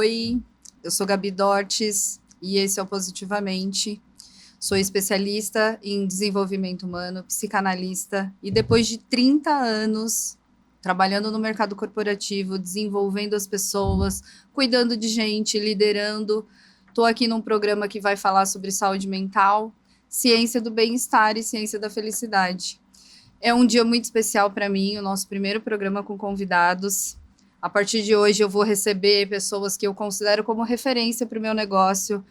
Oi, eu sou Gabi Dortes e esse é o Positivamente. Sou especialista em desenvolvimento humano, psicanalista e depois de 30 anos trabalhando no mercado corporativo, desenvolvendo as pessoas, cuidando de gente, liderando, estou aqui num programa que vai falar sobre saúde mental, ciência do bem-estar e ciência da felicidade. É um dia muito especial para mim, o nosso primeiro programa com convidados. A partir de hoje eu vou receber pessoas que eu considero como referência para o meu negócio,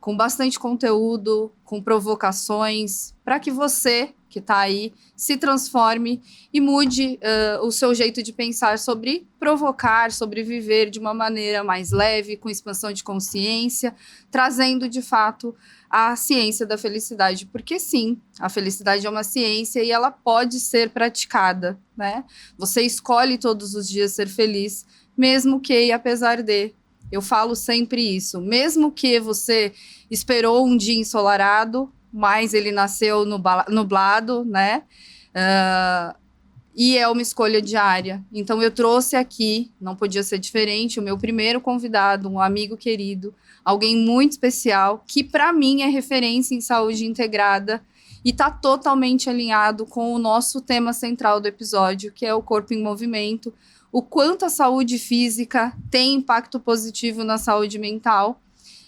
com bastante conteúdo, com provocações, para que você que está aí se transforme e mude o seu jeito de pensar sobre provocar, sobre viver de uma maneira mais leve, com expansão de consciência, trazendo de fato a ciência da felicidade, porque sim, a felicidade é uma ciência e ela pode ser praticada, né? Você escolhe todos os dias ser feliz, mesmo que e apesar de. Eu falo sempre isso, mesmo que você esperou um dia ensolarado, mas ele nasceu nublado, né? E é uma escolha diária. Então eu trouxe aqui, não podia ser diferente, o meu primeiro convidado, um amigo querido, alguém muito especial, que para mim é referência em saúde integrada e está totalmente alinhado com o nosso tema central do episódio, que é o corpo em movimento, o quanto a saúde física tem impacto positivo na saúde mental.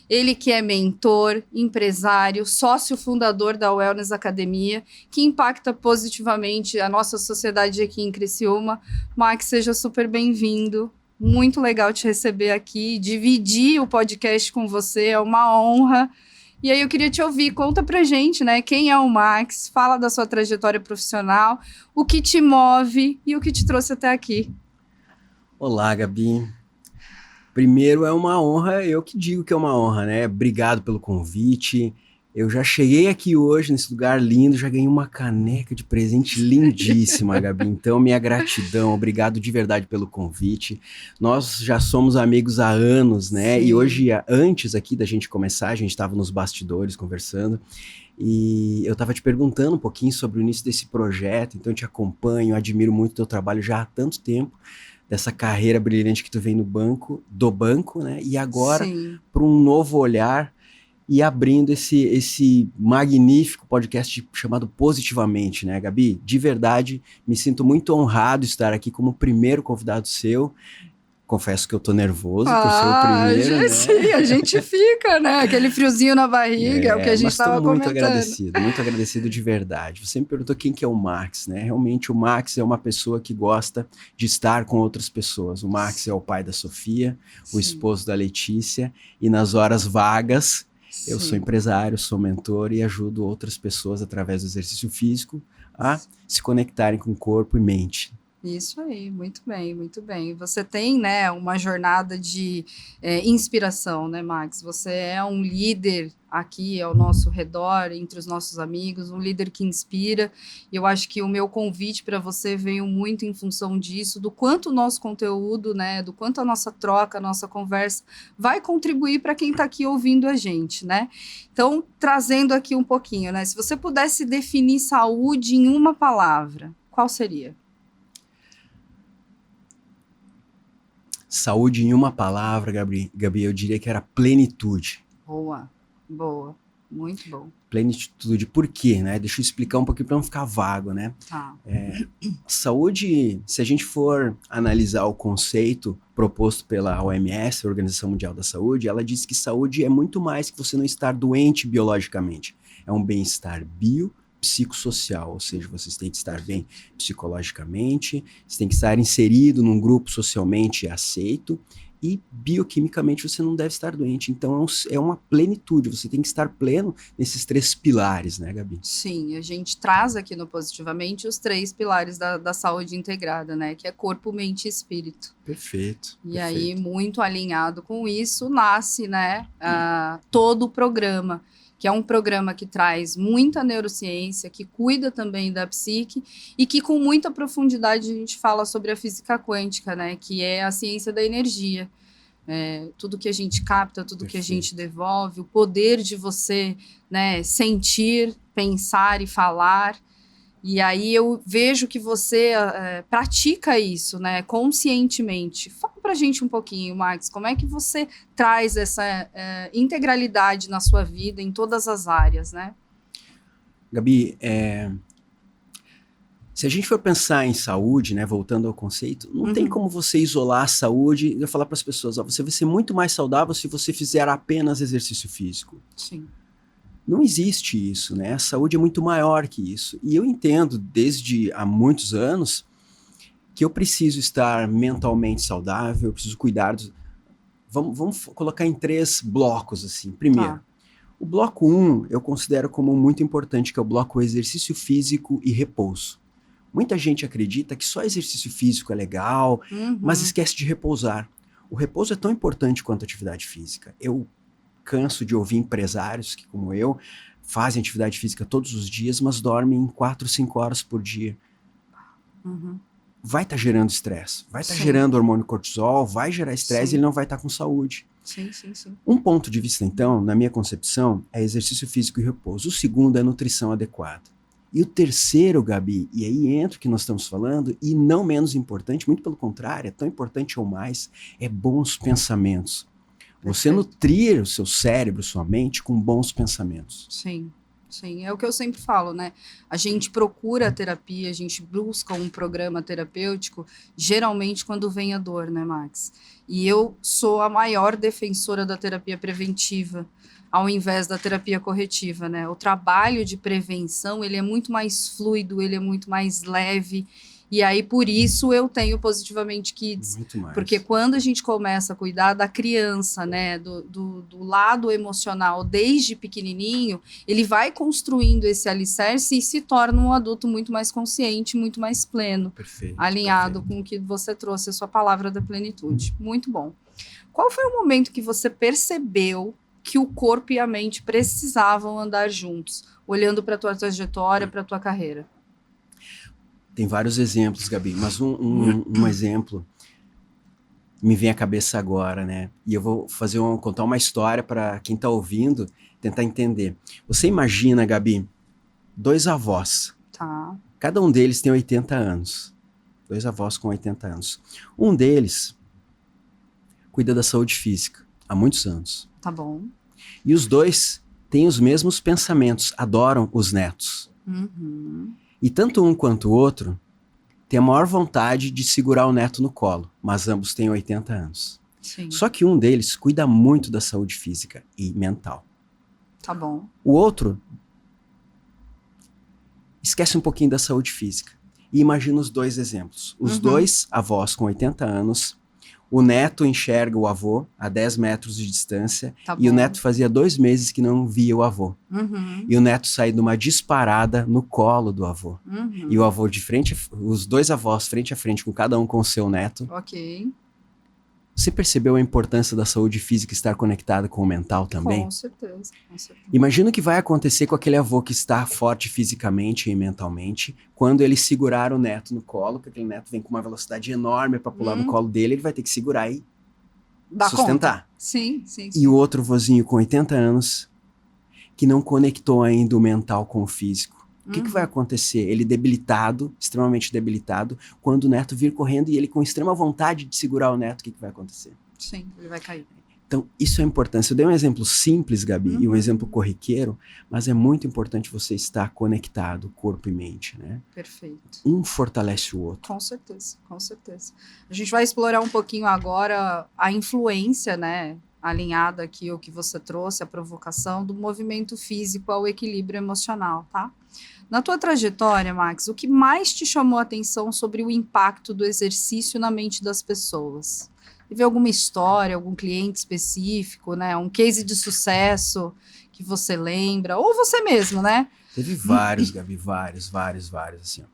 Ele que é mentor, empresário, sócio fundador da Wellness Academia, que impacta positivamente a nossa sociedade aqui em Criciúma. Max, seja super bem-vindo. Muito legal te receber aqui, dividir o podcast com você, é uma honra. E aí eu queria te ouvir, conta pra gente, né, quem é o Max, fala da sua trajetória profissional, o que te move e o que te trouxe até aqui. Olá, Gabi. Primeiro, é uma honra, eu que digo que é uma honra, né? Obrigado pelo convite. Eu já cheguei aqui hoje nesse lugar lindo, já ganhei uma caneca de presente lindíssima, Gabi. Então, minha gratidão, obrigado de verdade pelo convite. Nós já somos amigos há anos, né? Sim. E hoje, antes aqui da gente começar, a gente estava nos bastidores conversando. E eu estava te perguntando um pouquinho sobre o início desse projeto, então eu te acompanho, admiro muito o teu trabalho já há tanto tempo, dessa carreira brilhante que tu vem do banco, né? E agora para um novo olhar e abrindo esse magnífico podcast chamado Positivamente, né, Gabi? De verdade, me sinto muito honrado estar aqui como primeiro convidado seu. Confesso que eu tô nervoso por ser o primeiro, né? Sim, a gente fica, né? Aquele friozinho na barriga, é o que a gente estava comentando. Muito agradecido de verdade. Você me perguntou quem que é o Max, né? Realmente o Max é uma pessoa que gosta de estar com outras pessoas. O Max é o pai da Sofia, o esposo da Letícia, e nas horas vagas eu sou empresário, sou mentor e ajudo outras pessoas através do exercício físico a se conectarem com corpo e mente. Isso aí, muito bem, muito bem. Você tem, né, uma jornada de inspiração, né, Max? Você é um líder aqui ao nosso redor, entre os nossos amigos, um líder que inspira. E eu acho que o meu convite para você veio muito em função disso, do quanto o nosso conteúdo, né, do quanto a nossa troca, a nossa conversa vai contribuir para quem está aqui ouvindo a gente, né? Então, trazendo aqui um pouquinho, né? Se você pudesse definir saúde em uma palavra, qual seria? Saúde em uma palavra, Gabi, eu diria que era plenitude. Boa, muito bom. Plenitude, por quê, né? Deixa eu explicar um pouquinho para não ficar vago, né? Tá. Saúde, se a gente for analisar o conceito proposto pela OMS, a Organização Mundial da Saúde, ela diz que saúde é muito mais que você não estar doente biologicamente. É um bem-estar psicossocial, ou seja, vocês têm que estar bem psicologicamente, você tem que estar inserido num grupo socialmente aceito e bioquimicamente você não deve estar doente. Então é uma plenitude, você tem que estar pleno nesses 3 pilares, né, Gabi? Sim, a gente traz aqui no Positivamente os 3 pilares da saúde integrada, né, que é corpo, mente e espírito. Perfeito. E aí, muito alinhado com isso, nasce, né, todo o programa, que é um programa que traz muita neurociência, que cuida também da psique e que com muita profundidade a gente fala sobre a física quântica, né, que é a ciência da energia. Tudo que a gente capta, tudo que a gente devolve, o poder de você, né, sentir, pensar e falar. E aí eu vejo que você pratica isso, né, conscientemente. Fala um pra gente um pouquinho, Max, como é que você traz essa integralidade na sua vida, em todas as áreas, né? Gabi, se a gente for pensar em saúde, né, voltando ao conceito, não tem como você isolar a saúde e falar para as pessoas, ó, você vai ser muito mais saudável se você fizer apenas exercício físico. Sim. Não existe isso, né? A saúde é muito maior que isso. E eu entendo, desde há muitos anos, que eu preciso estar mentalmente saudável, eu preciso cuidar dos... Vamos colocar em 3 blocos, assim. Primeiro, o bloco 1 eu considero como muito importante, que é o bloco exercício físico e repouso. Muita gente acredita que só exercício físico é legal, mas esquece de repousar. O repouso é tão importante quanto a atividade física. Eu canso de ouvir empresários que, como eu, fazem atividade física todos os dias, mas dormem 4, 5 horas por dia. Vai estar gerando estresse, vai estar gerando hormônio cortisol, vai gerar estresse e ele não vai estar com saúde. Sim. Um ponto de vista, então, na minha concepção, é exercício físico e repouso. O segundo é nutrição adequada. E o terceiro, Gabi, e aí entra o que nós estamos falando, e não menos importante, muito pelo contrário, é tão importante ou mais, é bons pensamentos. Você nutrir o seu cérebro, sua mente, com bons pensamentos. Sim, é o que eu sempre falo, né? A gente procura a terapia, a gente busca um programa terapêutico, geralmente quando vem a dor, né, Max? E eu sou a maior defensora da terapia preventiva, ao invés da terapia corretiva, né? O trabalho de prevenção, ele é muito mais fluido, ele é muito mais leve. E aí, por isso, eu tenho Positivamente Kids. Muito mais. Porque quando a gente começa a cuidar da criança, né, do lado emocional desde pequenininho, ele vai construindo esse alicerce e se torna um adulto muito mais consciente, muito mais pleno. Perfeito. Alinhado com o que você trouxe, a sua palavra da plenitude. Muito bom. Qual foi o momento que você percebeu que o corpo e a mente precisavam andar juntos, olhando para a tua trajetória, para a tua carreira? Tem vários exemplos, Gabi, mas um exemplo me vem à cabeça agora, né? E eu vou contar uma história para quem está ouvindo tentar entender. Você imagina, Gabi, 2 avós. Tá. Cada um deles tem 80 anos. 2 avós com 80 anos. Um deles cuida da saúde física há muitos anos. Tá bom. E os dois têm os mesmos pensamentos, adoram os netos. E tanto um quanto o outro tem a maior vontade de segurar o neto no colo, mas ambos têm 80 anos. Sim. Só que um deles cuida muito da saúde física e mental. Tá bom. O outro esquece um pouquinho da saúde física. E imagina os 2 exemplos. Os 2 avós com 80 anos, o neto enxerga o avô a 10 metros de distância, e o neto fazia 2 meses que não via o avô. E o neto sai de uma disparada no colo do avô. E o avô de frente, os 2 avós frente a frente, com cada um com o seu neto. Ok. Você percebeu a importância da saúde física estar conectada com o mental também? Com certeza. Imagina o que vai acontecer com aquele avô que está forte fisicamente e mentalmente, quando ele segurar o neto no colo, porque aquele neto vem com uma velocidade enorme para pular no colo dele, ele vai ter que segurar e sustentar. Conta. Sim. E o outro vozinho com 80 anos, que não conectou ainda o mental com o físico. O que vai acontecer? Ele debilitado, extremamente debilitado, quando o neto vir correndo e ele com extrema vontade de segurar o neto, o que vai acontecer? Sim, ele vai cair. Então, isso é a importância. Eu dei um exemplo simples, Gabi, e um exemplo corriqueiro, mas é muito importante você estar conectado, corpo e mente, né? Perfeito. Um fortalece o outro. Com certeza. A gente vai explorar um pouquinho agora a influência, né, alinhada aqui, o que você trouxe, a provocação do movimento físico ao equilíbrio emocional, tá? Na tua trajetória, Max, o que mais te chamou a atenção sobre o impacto do exercício na mente das pessoas? Teve alguma história, algum cliente específico, né? Um case de sucesso que você lembra? Ou você mesmo, né? Teve vários, Gabi, vários, assim, ó.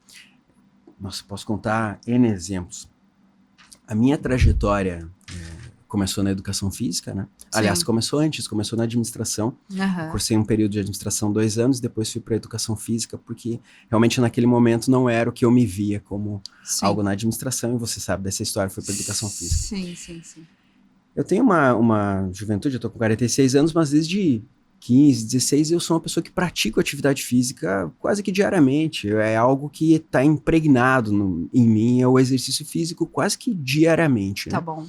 Nossa, posso contar N exemplos. A minha trajetória começou na educação física, né? Sim. Aliás, começou na administração. Cursei um período de administração 2 anos, depois fui para educação física, porque realmente naquele momento não era o que eu me via como algo na administração, e você sabe dessa história, foi para educação física. Sim. Eu tenho uma juventude, eu tô com 46 anos, mas desde 15, 16, eu sou uma pessoa que pratico atividade física quase que diariamente. É algo que está impregnado em mim, é o exercício físico quase que diariamente, né? Tá bom.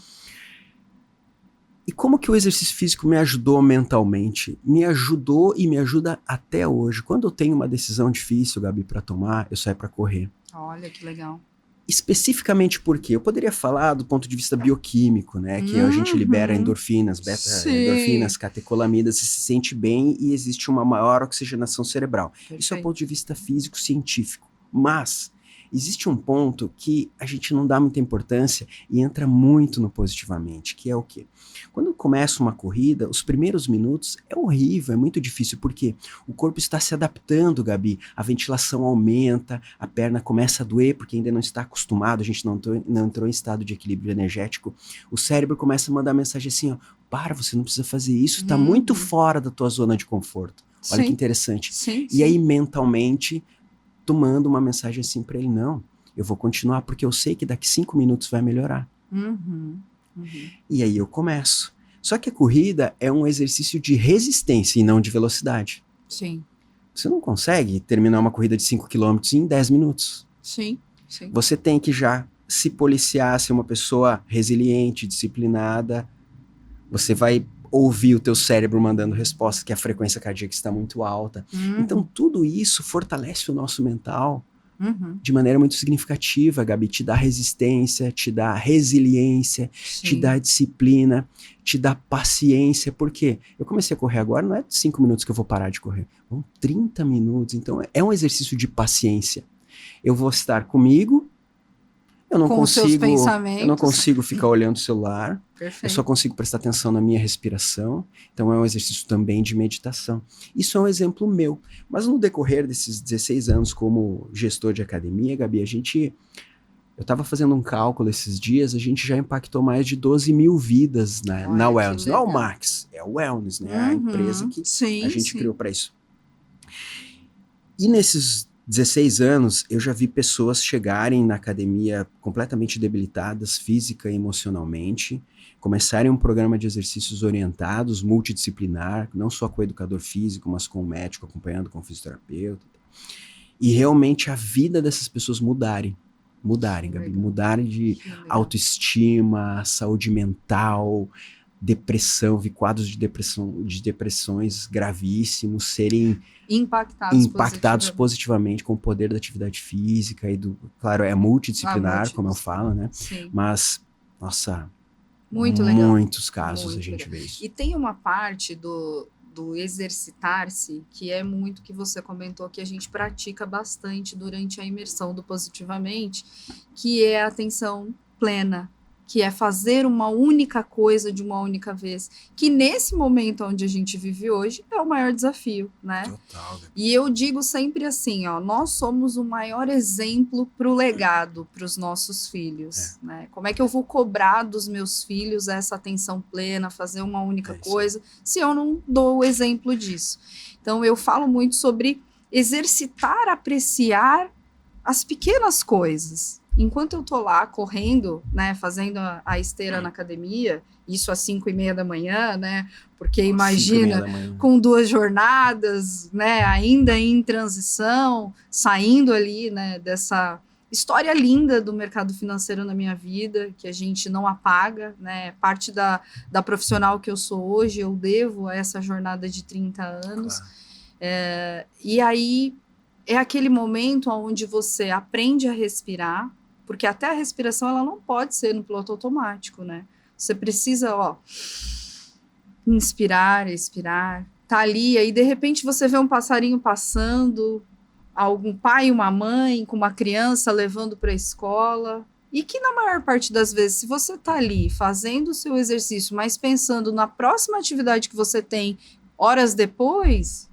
E como que o exercício físico me ajudou mentalmente? Me ajudou e me ajuda até hoje. Quando eu tenho uma decisão difícil, Gabi, para tomar, eu saio para correr. Olha que legal. Especificamente porque eu poderia falar do ponto de vista bioquímico, né? Que a gente libera endorfinas, beta-endorfinas, catecolamidas, e se sente bem e existe uma maior oxigenação cerebral. Perfeito. Isso é o ponto de vista físico-científico. Mas existe um ponto que a gente não dá muita importância e entra muito no positivamente, que é o quê? Quando começa uma corrida, os primeiros minutos é horrível, é muito difícil, porque o corpo está se adaptando, Gabi, a ventilação aumenta, a perna começa a doer, porque ainda não está acostumado, a gente não entrou em estado de equilíbrio energético, o cérebro começa a mandar mensagem assim, ó, para, você não precisa fazer isso, está muito fora da tua zona de conforto. Olha que interessante. E aí, mentalmente, tu manda uma mensagem assim para ele, não, eu vou continuar, porque eu sei que daqui 5 minutos vai melhorar. E aí eu começo. Só que a corrida é um exercício de resistência e não de velocidade. Sim. Você não consegue terminar uma corrida de 5 km em 10 minutos. Sim. Você tem que já se policiar, ser uma pessoa resiliente, disciplinada. Você vai ouvir o teu cérebro mandando resposta, que a frequência cardíaca está muito alta. Então tudo isso fortalece o nosso mental de maneira muito significativa, Gabi, te dá resistência, te dá resiliência, te dá disciplina, te dá paciência, porque eu comecei a correr agora, não é 5 minutos que eu vou parar de correr, vão 30 minutos, então é um exercício de paciência. Eu vou estar comigo, eu não consigo ficar olhando o celular, eu só consigo prestar atenção na minha respiração, então é um exercício também de meditação. Isso é um exemplo meu, mas no decorrer desses 16 anos como gestor de academia, Gabi, eu estava fazendo um cálculo esses dias, a gente já impactou mais de 12 mil vidas na Wellness, não é o Max, é o Wellness, né? A empresa que a gente criou para isso. E nesses 16 anos, eu já vi pessoas chegarem na academia completamente debilitadas, física e emocionalmente, começarem um programa de exercícios orientados, multidisciplinar, não só com o educador físico, mas com o médico acompanhando, com o fisioterapeuta. E realmente a vida dessas pessoas mudarem, Gabi, mudarem de autoestima, saúde mental, depressão, vi quadros de depressões gravíssimos serem impactados positivamente com o poder da atividade física e claro, é multidisciplinar, como eu falo, né? Mas, nossa, muitos casos a gente vê isso. E tem uma parte do exercitar-se, que é muito que você comentou que a gente pratica bastante durante a imersão do Positivamente, que é a atenção plena, que é fazer uma única coisa de uma única vez, que nesse momento onde a gente vive hoje é o maior desafio, né? Total. E eu digo sempre assim, ó, nós somos o maior exemplo para o legado, para os nossos filhos, né? Como é que eu vou cobrar dos meus filhos essa atenção plena, fazer uma única coisa, se eu não dou o exemplo disso? Então eu falo muito sobre exercitar, apreciar as pequenas coisas. Enquanto eu tô lá correndo, né, fazendo a esteira na academia, isso às 5:30 da manhã, né, porque imagina, com 2 jornadas, né, ainda em transição, saindo ali, né, dessa história linda do mercado financeiro na minha vida, que a gente não apaga, né, parte da profissional que eu sou hoje, eu devo a essa jornada de 30 anos, e aí é aquele momento onde você aprende a respirar, porque até a respiração ela não pode ser no piloto automático, né? Você precisa, ó, inspirar, expirar, tá ali, aí de repente você vê um passarinho passando, algum pai e uma mãe com uma criança levando para a escola, e que na maior parte das vezes, se você tá ali fazendo o seu exercício, mas pensando na próxima atividade que você tem horas depois,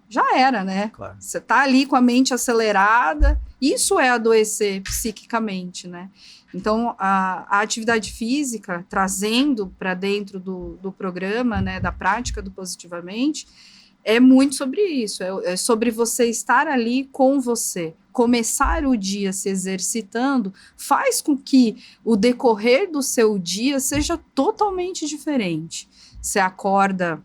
já era, né? Claro. Você tá ali com a mente acelerada, isso é adoecer psiquicamente, né? Então, a atividade física, trazendo para dentro do programa, né, da prática do Positivamente, é muito sobre isso, é sobre você estar ali com você. Começar o dia se exercitando faz com que o decorrer do seu dia seja totalmente diferente. Você acorda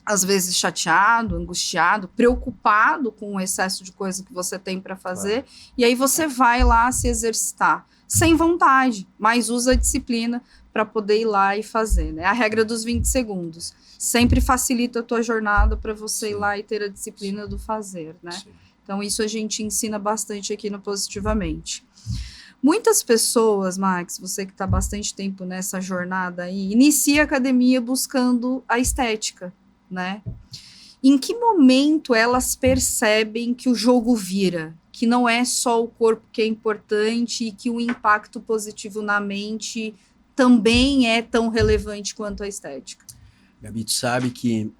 às vezes chateado, angustiado, preocupado com o excesso de coisa que você tem para fazer, e aí você vai lá se exercitar, sem vontade, mas usa a disciplina para poder ir lá e fazer, né? A regra dos 20 segundos sempre facilita a tua jornada para você ir lá e ter a disciplina do fazer, né? Sim. Então, isso a gente ensina bastante aqui no Positivamente. Muitas pessoas, Max, você que está bastante tempo nessa jornada aí, inicia a academia buscando a estética, né? Em que momento elas percebem que o jogo vira? Que não é só o corpo que é importante e que o impacto positivo na mente também é tão relevante quanto a estética? Gabi, tu sabe que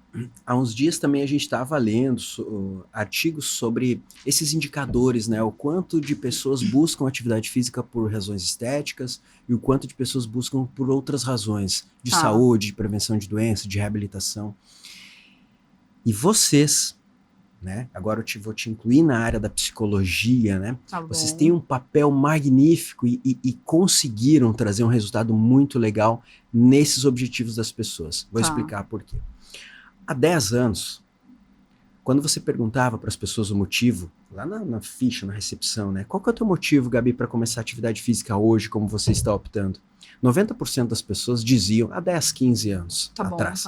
há uns dias também a gente estava lendo artigos sobre esses indicadores, né? O quanto de pessoas buscam atividade física por razões estéticas e o quanto de pessoas buscam por outras razões de saúde, de prevenção de doença, de reabilitação. E vocês, né? Agora vou te incluir na área da psicologia, né? Vocês têm um papel magnífico e conseguiram trazer um resultado muito legal nesses objetivos das pessoas. Vou explicar por quê. Há 10 anos, quando você perguntava para as pessoas o motivo, lá na ficha, na recepção, né? Qual que é o teu motivo, Gabi, para começar atividade física hoje, como você está optando? 90% das pessoas diziam, há 10, 15 anos atrás,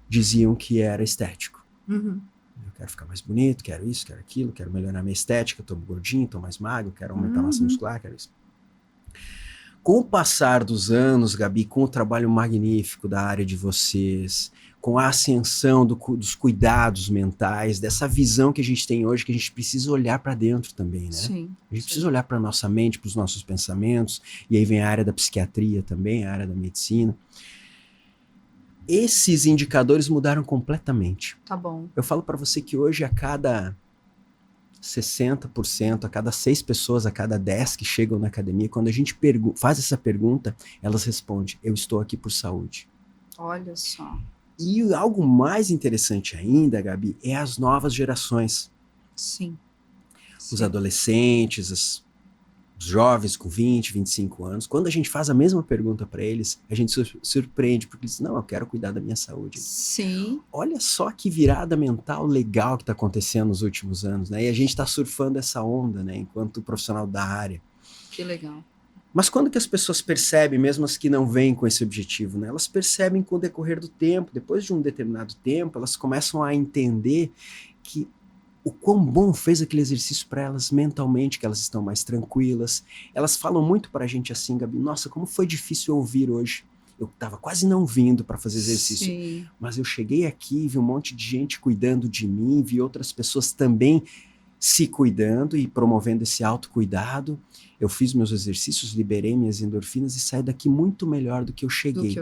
diziam que era estético. Uhum. Eu quero ficar mais bonito, quero isso, quero aquilo, quero melhorar minha estética, tô gordinho, tô mais magro, quero aumentar a massa muscular, quero isso. Com o passar dos anos, Gabi, com o trabalho magnífico da área de vocês, com a ascensão dos cuidados mentais, dessa visão que a gente tem hoje, que a gente precisa olhar para dentro também, né? Sim, a gente precisa olhar para nossa mente, para os nossos pensamentos, e aí vem a área da psiquiatria também, a área da medicina. Esses indicadores mudaram completamente. Tá bom. Eu falo para você que hoje a cada 60%, a cada 6 pessoas, a cada 10 que chegam na academia, quando a gente faz essa pergunta, elas respondem, eu estou aqui por saúde. Olha só. E algo mais interessante ainda, Gabi, é as novas gerações. Sim. Os adolescentes, os jovens com 20, 25 anos, quando a gente faz a mesma pergunta para eles, a gente surpreende, porque eles dizem, não, eu quero cuidar da minha saúde. Sim. Olha só que virada mental legal que está acontecendo nos últimos anos, né? E a gente está surfando essa onda, né? Enquanto profissional da área. Que legal. Mas quando que as pessoas percebem, mesmo as que não vêm com esse objetivo, né? Elas percebem com o decorrer do tempo, depois de um determinado tempo, elas começam a entender que o quão bom fez aquele exercício para elas mentalmente, que elas estão mais tranquilas. Elas falam muito para a gente assim, Gabi, nossa, como foi difícil ouvir hoje. Eu estava quase não vindo para fazer exercício, Sim. Mas eu cheguei aqui, vi um monte de gente cuidando de mim, vi outras pessoas também se cuidando e promovendo esse autocuidado. Eu fiz meus exercícios, liberei minhas endorfinas e saí daqui muito melhor do que eu cheguei.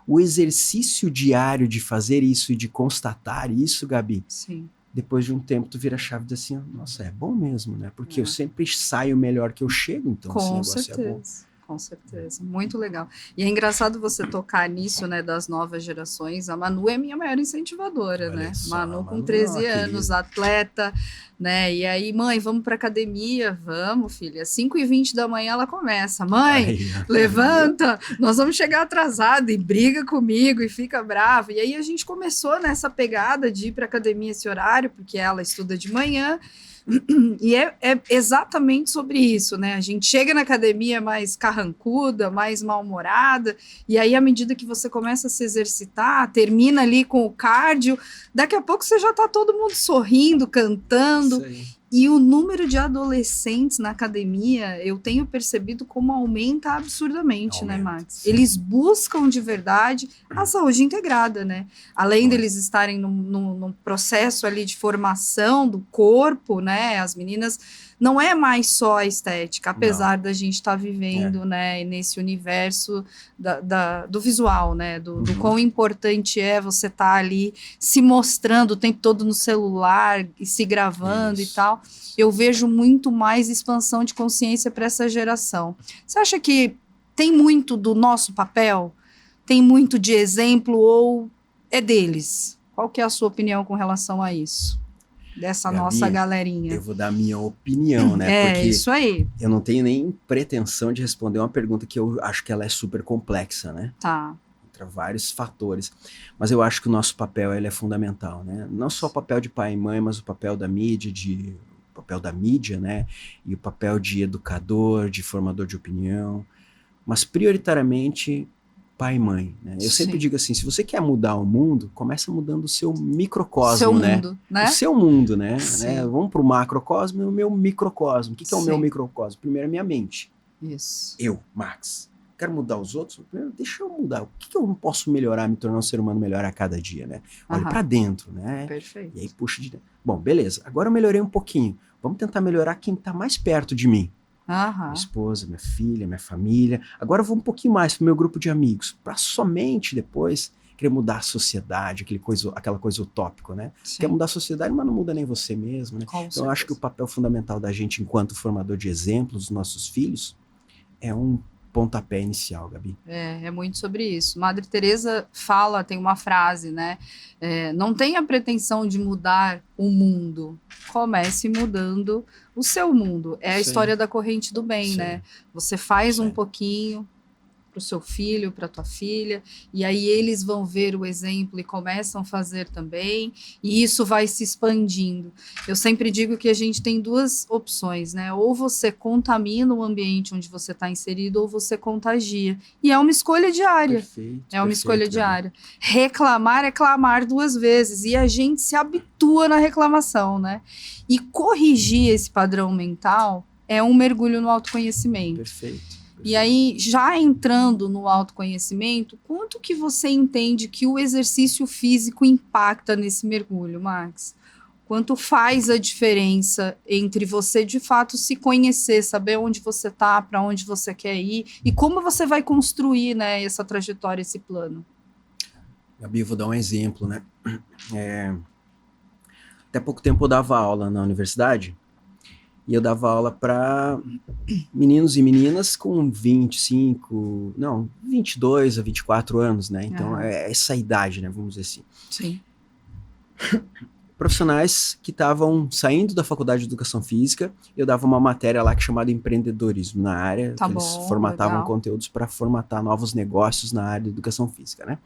O exercício diário de fazer isso e de constatar isso, Gabi, Sim. Depois de um tempo tu vira a chave e diz assim, nossa, é bom mesmo, né? Porque eu sempre saio melhor que eu chego, então esse negócio é bom. Com certeza, muito legal. E é engraçado você tocar nisso, né, das novas gerações. A Manu é minha maior incentivadora, Olha né? só, Manu com 13 anos, atleta, né? E aí, mãe, vamos pra academia? Vamos, filha. 5h20 da manhã ela começa. Mãe, levanta, nós vamos chegar atrasada, e briga comigo e fica brava. E aí a gente começou nessa pegada de ir pra academia esse horário, porque ela estuda de manhã. E é exatamente sobre isso, né? A gente chega na academia mais carrancuda, mais mal-humorada, e aí, à medida que você começa a se exercitar, termina ali com o cardio, daqui a pouco você já tá todo mundo sorrindo, cantando. E o número de adolescentes na academia, eu tenho percebido como aumenta absurdamente, né, Max? Sim. Eles buscam de verdade a saúde integrada, né? Além deles estarem num processo ali de formação do corpo, né? As meninas, não é mais só a estética, apesar da gente estar vivendo, né, nesse universo do visual, né? Do quão importante é você estar ali se mostrando o tempo todo no celular e se gravando e tal. Eu vejo muito mais expansão de consciência para essa geração. Você acha que tem muito do nosso papel? Tem muito de exemplo ou é deles? Qual que é a sua opinião com relação a isso? Dessa Gabi, nossa galerinha. Eu vou dar a minha opinião, né? Porque isso aí. Eu não tenho nem pretensão de responder uma pergunta que eu acho que ela é super complexa, né? Tá. etc. Vários fatores. Mas eu acho que o nosso papel ele é fundamental, né? Não só o papel de pai e mãe, mas o papel da mídia, né? E o papel de educador, de formador de opinião, mas prioritariamente pai e mãe, né? Eu sempre digo assim, se você quer mudar o mundo, começa mudando o seu microcosmo, seu né? mundo, né? O seu mundo, né? Sim. Vamos pro macrocosmo e o meu microcosmo. O que é o meu Sim. microcosmo? Primeiro, a minha mente. Isso. Eu, Max, quero mudar os outros? Primeiro, deixa eu mudar. O que eu não posso melhorar, me tornar um ser humano melhor a cada dia, né? Olha pra dentro, né? Perfeito. E aí puxa de dentro. Bom, beleza. Agora eu melhorei um pouquinho. Vamos tentar melhorar quem tá mais perto de mim. Minha esposa, minha filha, minha família. Agora eu vou um pouquinho mais pro meu grupo de amigos, para somente depois querer mudar a sociedade, aquela coisa utópica, né? Sim. Quer mudar a sociedade, mas não muda nem você mesmo, né? Então eu acho que o papel fundamental da gente enquanto formador de exemplos dos nossos filhos é um pontapé inicial, Gabi. É muito sobre isso. Madre Teresa fala, tem uma frase, né? Não tenha pretensão de mudar o mundo, comece mudando o seu mundo. É a história da corrente do bem, né? Você faz um pouquinho para o seu filho, para a tua filha, e aí eles vão ver o exemplo e começam a fazer também, e isso vai se expandindo. Eu sempre digo que a gente tem duas opções, né? Ou você contamina o ambiente onde você está inserido, ou você contagia. E é uma escolha diária. Perfeito, uma escolha diária. Reclamar é clamar 2 vezes, e a gente se habitua na reclamação, né? E corrigir esse padrão mental é um mergulho no autoconhecimento. Perfeito. E aí, já entrando no autoconhecimento, quanto que você entende que o exercício físico impacta nesse mergulho, Max? Quanto faz a diferença entre você, de fato, se conhecer, saber onde você está, para onde você quer ir, e como você vai construir, né, essa trajetória, esse plano? Gabi, eu vou dar um exemplo, né? Até pouco tempo eu dava aula na universidade, e eu dava aula para meninos e meninas com 22 a 24 anos, né? Então, é essa idade, né? Vamos dizer assim. Sim. Profissionais que estavam saindo da faculdade de educação física, eu dava uma matéria lá que chamada empreendedorismo na área, que eles formatavam conteúdos para formatar novos negócios na área de educação física, né?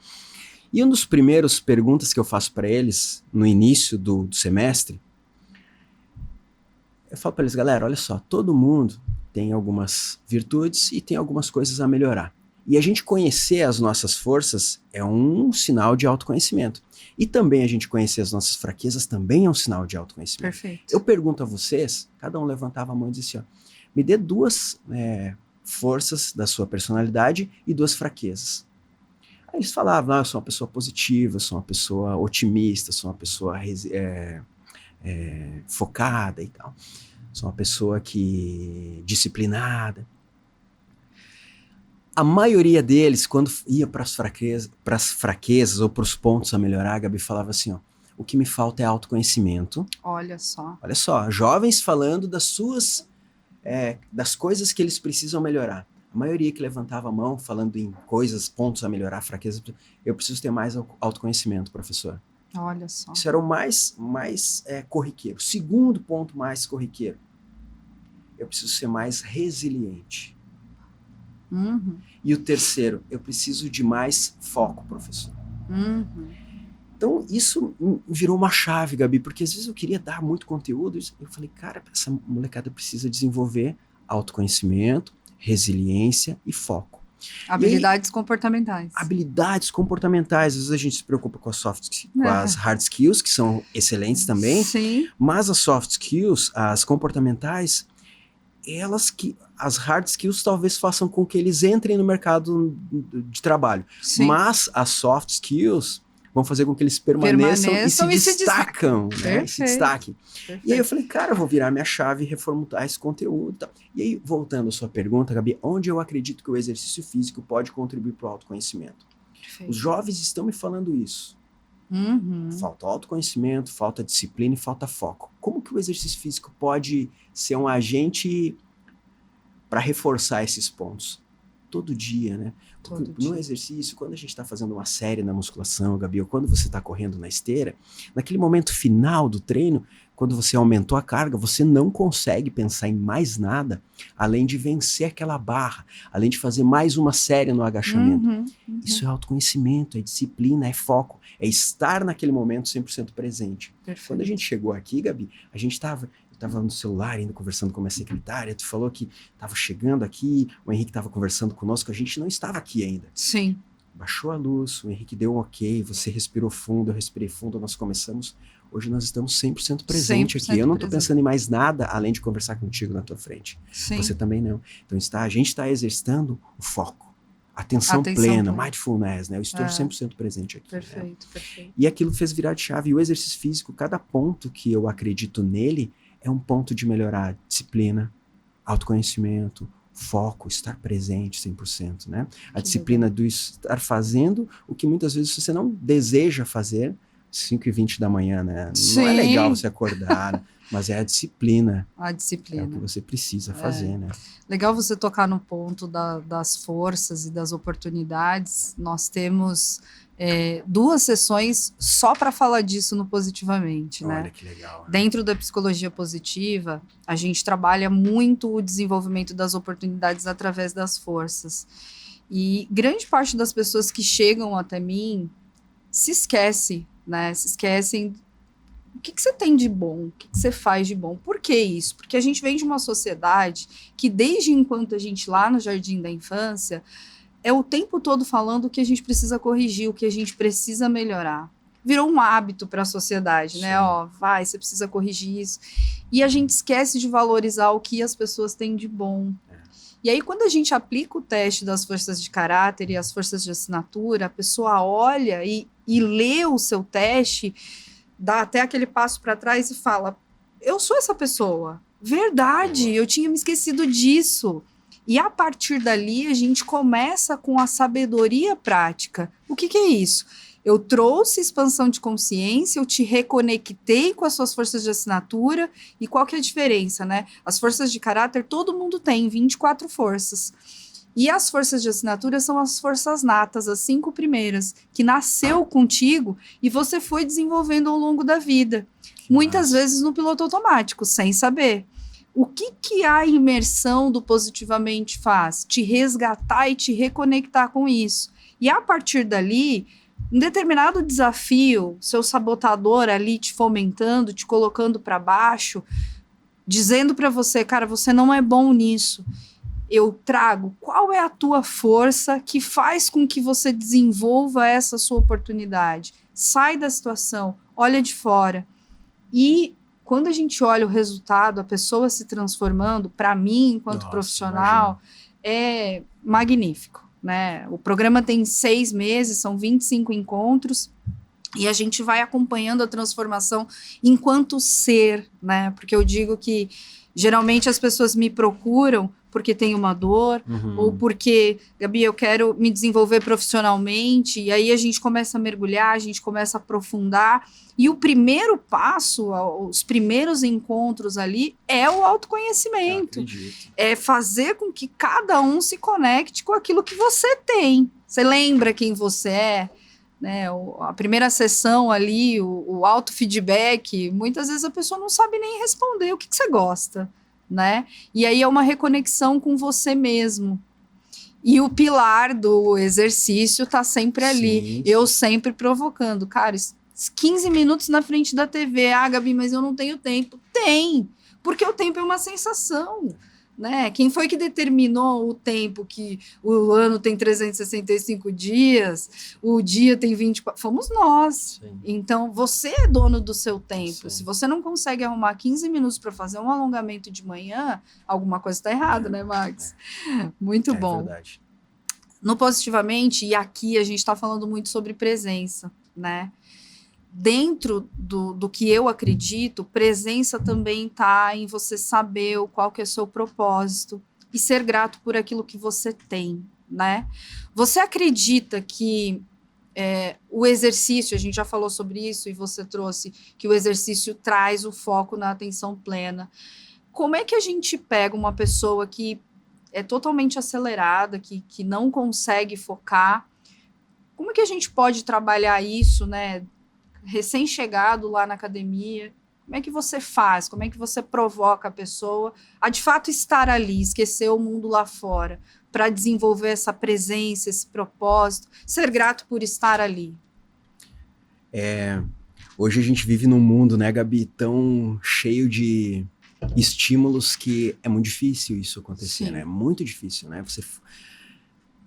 E um dos primeiros perguntas que eu faço para eles no início do semestre, eu falo para eles, galera, olha só, todo mundo tem algumas virtudes e tem algumas coisas a melhorar. E a gente conhecer as nossas forças é um sinal de autoconhecimento. E também a gente conhecer as nossas fraquezas também é um sinal de autoconhecimento. Perfeito. Eu pergunto a vocês, cada um levantava a mão e dizia assim, ó, me dê 2 forças da sua personalidade e 2 fraquezas. Aí eles falavam, eu sou uma pessoa positiva, sou uma pessoa otimista, sou uma pessoa focada e tal. Sou uma pessoa disciplinada. A maioria deles, quando ia para as fraquezas ou para os pontos a melhorar, a Gabi falava assim, ó, o que me falta é autoconhecimento. Olha só. Olha só, jovens falando das coisas que eles precisam melhorar. A maioria que levantava a mão falando em coisas, pontos a melhorar, fraquezas, eu preciso ter mais autoconhecimento, professor. Olha só. Isso era o mais corriqueiro. Segundo ponto mais corriqueiro, eu preciso ser mais resiliente. Uhum. E o terceiro, eu preciso de mais foco, professor. Uhum. Então, isso virou uma chave, Gabi, porque às vezes eu queria dar muito conteúdo, eu falei, cara, essa molecada precisa desenvolver autoconhecimento, resiliência e foco. Habilidades comportamentais. Habilidades comportamentais. Às vezes a gente se preocupa com as hard skills, que são excelentes também. Sim. Mas as soft skills, as comportamentais, as hard skills talvez façam com que eles entrem no mercado de trabalho. Sim. Mas as soft skills vão fazer com que eles permaneçam e se destacam, né? Se destaquem. Perfeito. E aí eu falei, cara, eu vou virar minha chave e reformular esse conteúdo. Tá? E aí, voltando à sua pergunta, Gabi, onde eu acredito que o exercício físico pode contribuir para o autoconhecimento? Perfeito. Os jovens estão me falando isso. Uhum. Falta autoconhecimento, falta disciplina e falta foco. Como que o exercício físico pode ser um agente para reforçar esses pontos? Todo dia, né? No exercício, quando a gente está fazendo uma série na musculação, Gabi, ou quando você está correndo na esteira, naquele momento final do treino, quando você aumentou a carga, você não consegue pensar em mais nada além de vencer aquela barra, além de fazer mais uma série no agachamento. Isso é autoconhecimento, é disciplina, é foco, é estar naquele momento 100% presente. Perfeito. Quando a gente chegou aqui, Gabi, eu estava no celular ainda conversando com a minha secretária, tu falou que estava chegando aqui, o Henrique estava conversando conosco, a gente não estava aqui ainda. Sim. Baixou a luz, o Henrique deu um ok, você respirou fundo, eu respirei fundo, nós começamos. Hoje nós estamos 100% presente aqui. Eu não estou pensando em mais nada além de conversar contigo na tua frente. Sim. Você também não. Então a gente está exercitando o foco, atenção plena, mindfulness, né? Eu estou 100% presente aqui. Perfeito, né? perfeito. E aquilo fez virar de chave. E o exercício físico, cada ponto que eu acredito nele é um ponto de melhorar disciplina, autoconhecimento, foco, estar presente 100%, né? A disciplina do estar fazendo o que muitas vezes você não deseja fazer, 5h20 da manhã, né? Sim. Não é legal você acordar, mas é a disciplina. A disciplina. É o que você precisa fazer, né? Legal você tocar no ponto das forças e das oportunidades. Nós temos 2 sessões só para falar disso no Positivamente, né? Olha que legal. Né? Dentro da psicologia positiva, a gente trabalha muito o desenvolvimento das oportunidades através das forças. E grande parte das pessoas que chegam até mim se esquece, né? Se esquecem o que você tem de bom, o que você faz de bom. Por que isso? Porque a gente vem de uma sociedade que, desde enquanto a gente lá no jardim da infância, é o tempo todo falando o que a gente precisa corrigir, o que a gente precisa melhorar. Virou um hábito para a sociedade, né? Ó, você precisa corrigir isso. E a gente esquece de valorizar o que as pessoas têm de bom. E aí, quando a gente aplica o teste das forças de caráter e as forças de assinatura, a pessoa olha e lê o seu teste, dá até aquele passo para trás e fala, eu sou essa pessoa. Verdade, eu tinha me esquecido disso. E a partir dali, a gente começa com a sabedoria prática. O que é isso? Eu trouxe expansão de consciência, eu te reconectei com as suas forças de assinatura. E qual que é a diferença, né? As forças de caráter, todo mundo tem, 24 forças. E as forças de assinatura são as forças natas, as 5 primeiras, que nasceu contigo e você foi desenvolvendo ao longo da vida. Muitas vezes no piloto automático, sem saber. O que a imersão do Positivamente faz? Te resgatar e te reconectar com isso. E a partir dali, um determinado desafio, seu sabotador ali te fomentando, te colocando para baixo, dizendo para você, cara, você não é bom nisso. Eu trago qual é a tua força que faz com que você desenvolva essa sua oportunidade. Sai da situação, olha de fora. E quando a gente olha o resultado, a pessoa se transformando, para mim, enquanto profissional, é magnífico, né? O programa tem 6 meses, são 25 encontros, e a gente vai acompanhando a transformação enquanto ser, né? Porque eu digo que, geralmente, as pessoas me procuram porque tem uma dor, ou porque, Gabi, eu quero me desenvolver profissionalmente, e aí a gente começa a mergulhar, a gente começa a aprofundar, e o primeiro passo, os primeiros encontros ali, é o autoconhecimento. É fazer com que cada um se conecte com aquilo que você tem. Você lembra quem você é? Né, a primeira sessão ali, o autofeedback, muitas vezes a pessoa não sabe nem responder o que você gosta. Né? E aí é uma reconexão com você mesmo. E o pilar do exercício tá sempre ali. Sim. Eu sempre provocando. Cara, 15 minutos na frente da TV. Ah, Gabi, mas eu não tenho tempo. Tem! Porque o tempo é uma sensação. Né? Quem foi que determinou o tempo que o ano tem 365 dias, o dia tem 24? Fomos nós. Sim. Então, você é dono do seu tempo. Sim. Se você não consegue arrumar 15 minutos para fazer um alongamento de manhã, alguma coisa está errada, né, Max? Muito bom. É verdade. No Positivamente, e aqui a gente está falando muito sobre presença, né? Dentro do que eu acredito, presença também está em você saber qual que é o seu propósito e ser grato por aquilo que você tem, né? Você acredita que o exercício, a gente já falou sobre isso e você trouxe que o exercício traz o foco na atenção plena. Como é que a gente pega uma pessoa que é totalmente acelerada, que não consegue focar? Como é que a gente pode trabalhar isso, né? Recém-chegado lá na academia, Como é que você faz? Como é que você provoca a pessoa a, de fato, estar ali, esquecer o mundo lá fora, para desenvolver essa presença, esse propósito, ser grato por estar ali? Hoje a gente vive num mundo, né, Gabi, tão cheio de estímulos que é muito difícil isso acontecer, Sim. né? É muito difícil, né?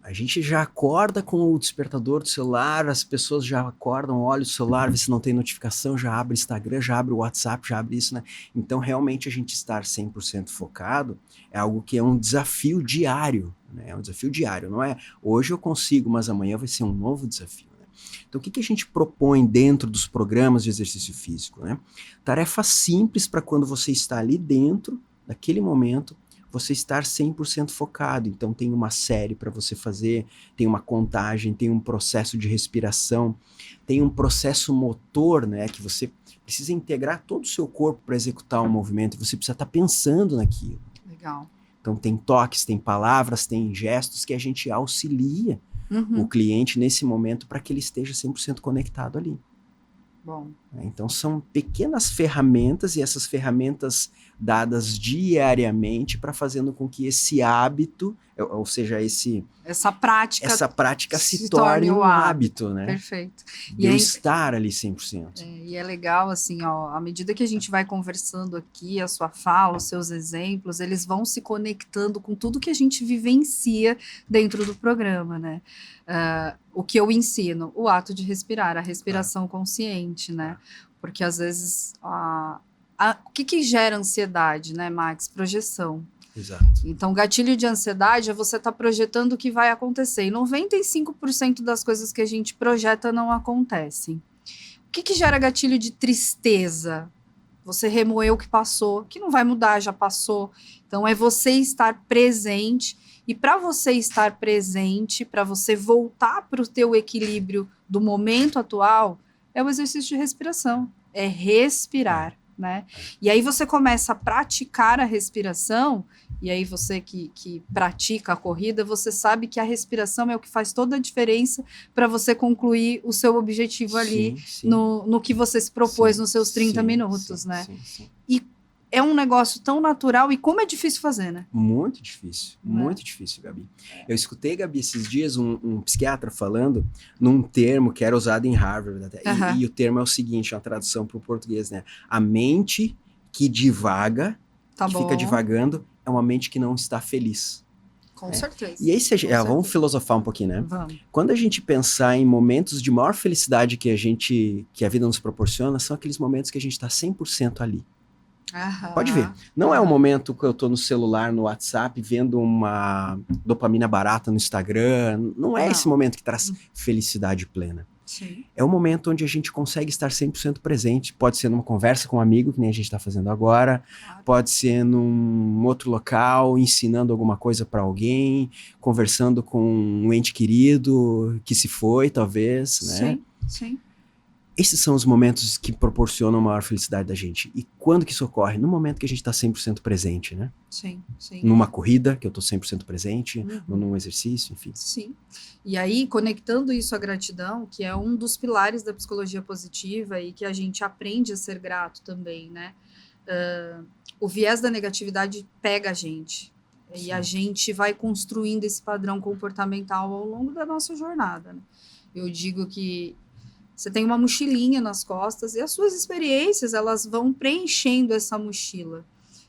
A gente já acorda com o despertador do celular, as pessoas já acordam, olha o celular, vê se não tem notificação, já abre Instagram, já abre o WhatsApp, já abre isso, né? Então, realmente, a gente estar 100% focado é algo que é um desafio diário, né? É um desafio diário, não é? Hoje eu consigo, mas amanhã vai ser um novo desafio, né? Então, o que a gente propõe dentro dos programas de exercício físico, né? Tarefa simples para quando você está ali dentro, naquele momento, você estar 100% focado. Então tem uma série para você fazer, tem uma contagem, tem um processo de respiração, tem um processo motor, né, que você precisa integrar todo o seu corpo para executar um movimento, e você precisa estar pensando naquilo. Legal. Então tem toques, tem palavras, tem gestos que a gente auxilia o cliente nesse momento para que ele esteja 100% conectado ali. Bom. Então são pequenas ferramentas, e essas ferramentas dadas diariamente para fazendo com que esse hábito, ou seja, essa prática se torne um hábito, né? Perfeito. De eu estar ali 100%. E é legal, assim, ó, à medida que a gente vai conversando aqui, a sua fala, os seus exemplos, eles vão se conectando com tudo que a gente vivencia dentro do programa, né? O que eu ensino? O ato de respirar, a respiração consciente, né? Porque às vezes o que gera ansiedade, né, Max? Projeção. Exato. Então, gatilho de ansiedade é você estar projetando o que vai acontecer. E 95% das coisas que a gente projeta não acontecem. O que gera gatilho de tristeza? Você remoeu o que passou, que não vai mudar, já passou. Então, é você estar presente. E para você estar presente, para você voltar para o teu equilíbrio do momento atual, é o exercício de respiração. É respirar, né? E aí você começa a praticar a respiração, e aí você que pratica a corrida, você sabe que a respiração é o que faz toda a diferença para você concluir o seu objetivo ali, sim. No que você se propôs nos seus 30 minutos, né? Sim. E é um negócio tão natural, e como é difícil fazer, né? Muito difícil, Gabi. Eu escutei, Gabi, esses dias um psiquiatra falando num termo que era usado em Harvard até, e o termo é o seguinte, uma tradução para o português, né? A mente que divaga, fica divagando, é uma mente que não está feliz. Com certeza. E aí, vamos filosofar um pouquinho, né? Vamos. Quando a gente pensar em momentos de maior felicidade que a vida nos proporciona, são aqueles momentos que a gente está 100% ali. Pode ver. Não é o momento que eu tô no celular, no WhatsApp, vendo uma dopamina barata no Instagram. Não é esse momento que traz felicidade plena. Sim. É o momento onde a gente consegue estar 100% presente. Pode ser numa conversa com um amigo, que nem a gente está fazendo agora. Pode ser num outro local, ensinando alguma coisa para alguém, conversando com um ente querido que se foi, talvez, né? Sim. Esses são os momentos que proporcionam a maior felicidade da gente. E quando que isso ocorre? No momento que a gente está 100% presente, né? Sim. Numa corrida, que eu estou 100% presente, num exercício, enfim. Sim. E aí, conectando isso à gratidão, que é um dos pilares da psicologia positiva e que a gente aprende a ser grato também, né? O viés da negatividade pega a gente. Sim. E a gente vai construindo esse padrão comportamental ao longo da nossa jornada, né? Eu digo que você tem uma mochilinha nas costas e as suas experiências, elas vão preenchendo essa mochila.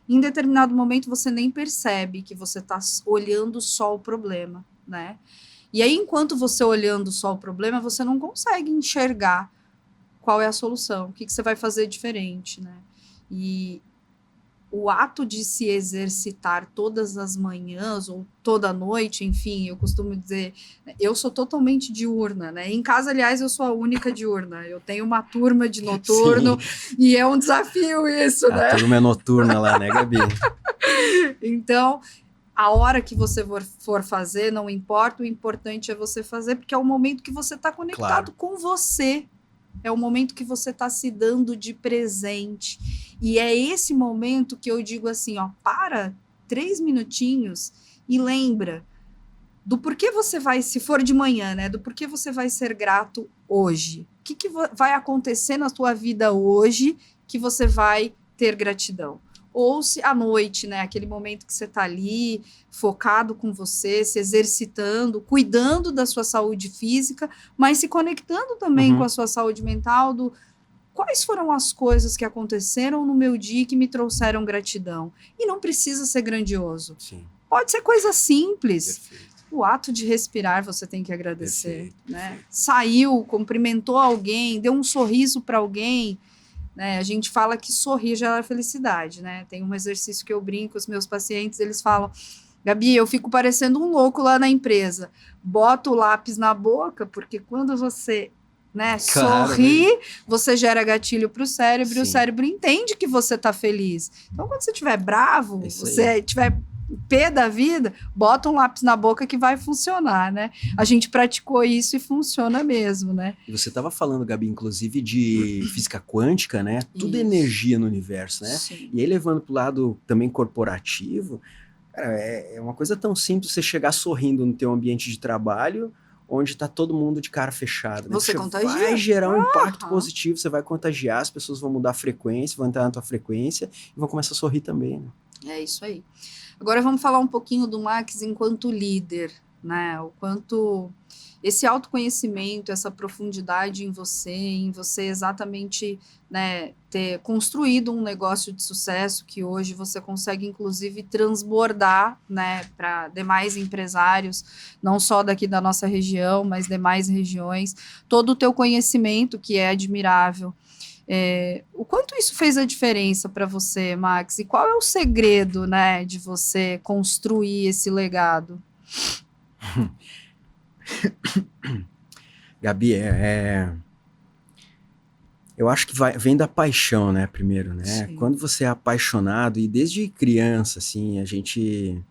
Em determinado momento, você nem percebe que você está olhando só o problema, né? E aí, enquanto você olhando só o problema, você não consegue enxergar qual é a solução, o que você vai fazer diferente, né? E o ato de se exercitar todas as manhãs ou toda noite, enfim, eu costumo dizer, eu sou totalmente diurna, né? Em casa, aliás, eu sou a única diurna. Eu tenho uma turma de noturno e é um desafio isso, né? A turma é noturna lá, né, Gabi? Então, a hora que você for fazer, não importa, o importante é você fazer, porque é o momento que você está conectado com você. É o momento que você está se dando de presente. E é esse momento que eu digo assim, ó, para 3 minutinhos e lembra do porquê você vai, se for de manhã, né, do porquê você vai ser grato hoje. O que vai acontecer na tua vida hoje que você vai ter gratidão. Ou se à noite, né, aquele momento que você está ali, focado com você, se exercitando, cuidando da sua saúde física, mas se conectando também com a sua saúde mental, quais foram as coisas que aconteceram no meu dia que me trouxeram gratidão. E não precisa ser grandioso. Sim. Pode ser coisa simples. Perfeito. O ato de respirar você tem que agradecer. Perfeito, né? perfeito. Saiu, cumprimentou alguém, deu um sorriso para alguém. Né? A gente fala que sorrir gera felicidade. Né? Tem um exercício que eu brinco com os meus pacientes, eles falam: Gabi, eu fico parecendo um louco lá na empresa. Bota o lápis na boca, porque quando você Claro, sorri, né? você gera gatilho para o cérebro e o Sim. cérebro entende que você está feliz. Então, quando você estiver bravo, Isso você aí. estiver pé da vida, bota um lápis na boca que vai funcionar, né? A gente praticou isso e funciona mesmo, né? E você estava falando, Gabi, inclusive de física quântica, né? Tudo é Isso. energia no universo, né? Sim. E aí, levando para o lado também corporativo, cara, é uma coisa tão simples você chegar sorrindo no teu ambiente de trabalho, onde está todo mundo de cara fechada. Né? Você contagia. Vai gerar um impacto positivo, você vai contagiar, as pessoas vão mudar a frequência, vão entrar na tua frequência e vão começar a sorrir também. Né? É isso aí. Agora vamos falar um pouquinho do Max enquanto líder, né? O quanto esse autoconhecimento, essa profundidade em você exatamente, né, ter construído um negócio de sucesso que hoje você consegue inclusive transbordar, né, para demais empresários, não só daqui da nossa região, mas demais regiões, todo o teu conhecimento que é admirável. O quanto isso fez a diferença para você, Max? E qual é o segredo, né, de você construir esse legado? Gabi, eu acho que vem da paixão, né, primeiro, né? Sim. Quando você é apaixonado, e desde criança, assim, a gente...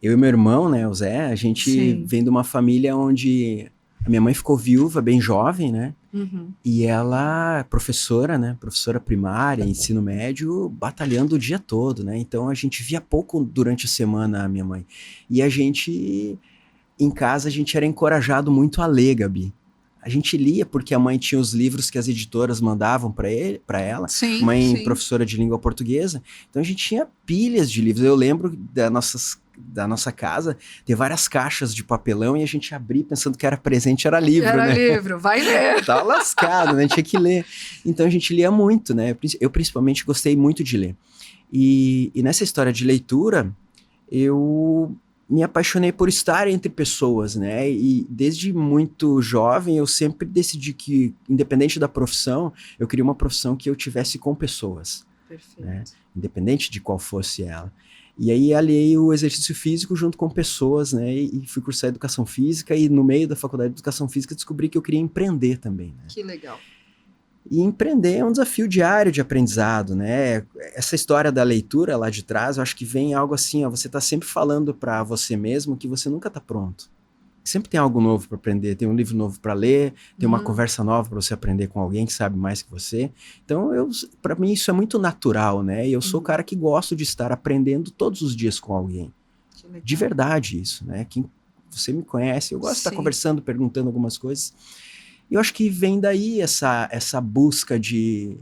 eu e meu irmão, né, o Zé, a gente Sim. vem de uma família onde a minha mãe ficou viúva, bem jovem, né? Uhum. E ela é professora, né? Professora primária, ensino médio, batalhando o dia todo, né? Então a gente via pouco durante a semana a minha mãe. E a gente, em casa, a gente era encorajado muito a ler, Gabi. A gente lia porque a mãe tinha os livros que as editoras mandavam para ela. Sim, mãe sim. professora de língua portuguesa. Então a gente tinha pilhas de livros. Eu lembro da nossa casa ter várias caixas de papelão e a gente abria pensando que era presente, era livro, Era né? livro, vai ler. Tava lascado, né? Tinha que ler. Então a gente lia muito, né? Eu principalmente gostei muito de ler. E nessa história de leitura, eu me apaixonei por estar entre pessoas, né? E desde muito jovem eu sempre decidi que, independente da profissão, eu queria uma profissão que eu tivesse com pessoas. Perfeito. Né? Independente de qual fosse ela. E aí aliei o exercício físico junto com pessoas, né? E fui cursar educação física e no meio da faculdade de educação física descobri que eu queria empreender também. Né? Que legal. E empreender é um desafio diário de aprendizado, né? Essa história da leitura lá de trás, eu acho que vem algo assim, ó, você tá sempre falando para você mesmo que você nunca tá pronto. Sempre tem algo novo para aprender, tem um livro novo para ler, tem uma conversa nova para você aprender com alguém que sabe mais que você. Então, para mim isso é muito natural, né? E eu sou o cara que gosto de estar aprendendo todos os dias com alguém. De verdade isso, né? Quem você me conhece, eu gosto de estar conversando, perguntando algumas coisas. E eu acho que vem daí essa busca de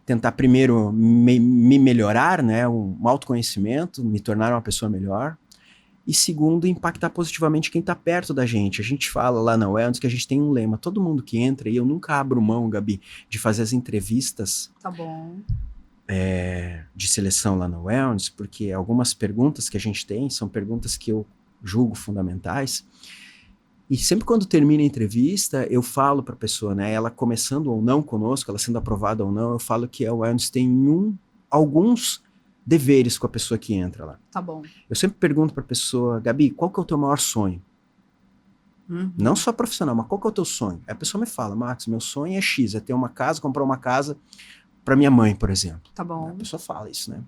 tentar primeiro me melhorar, né? Um autoconhecimento, me tornar uma pessoa melhor. E segundo, impactar positivamente quem está perto da gente. A gente fala lá na Wellness que a gente tem um lema, todo mundo que entra, e eu nunca abro mão, Gabi, de fazer as entrevistas de seleção lá na Wellness, porque algumas perguntas que a gente tem são perguntas que eu julgo fundamentais. E sempre quando termina a entrevista, eu falo para a pessoa, né, ela começando ou não conosco, ela sendo aprovada ou não, eu falo que a Wellness tem alguns deveres com a pessoa que entra lá. Tá bom. Eu sempre pergunto para a pessoa, Gabi, qual que é o teu maior sonho? Não só profissional, mas qual que é o teu sonho? Aí a pessoa me fala, Max, meu sonho é X, é ter uma casa, comprar uma casa para minha mãe, por exemplo. Tá bom. A pessoa fala isso, né?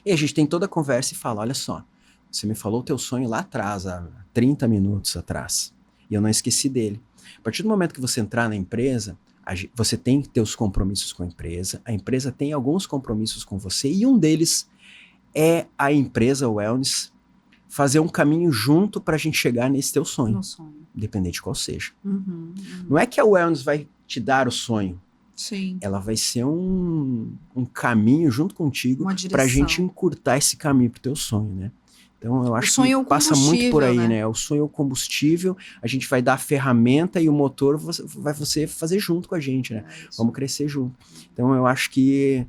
E a gente tem toda a conversa e fala, olha só, você me falou o teu sonho lá atrás, há 30 minutos atrás, e eu não esqueci dele. A partir do momento que você entrar na empresa, você tem que ter os compromissos com a empresa tem alguns compromissos com você, e um deles é a empresa Wellness fazer um caminho junto para a gente chegar nesse teu sonho, independente de qual seja. Não é que a Wellness vai te dar o sonho. Sim. Ela vai ser um caminho junto contigo Uma pra gente direção. encurtar esse caminho pro teu sonho, né? Então eu acho sonho que é o passa muito por combustível, aí, né? né? O sonho é o combustível, a gente vai dar a ferramenta e o motor vai você fazer junto com a gente, né? É isso. Vamos crescer junto. Então eu acho que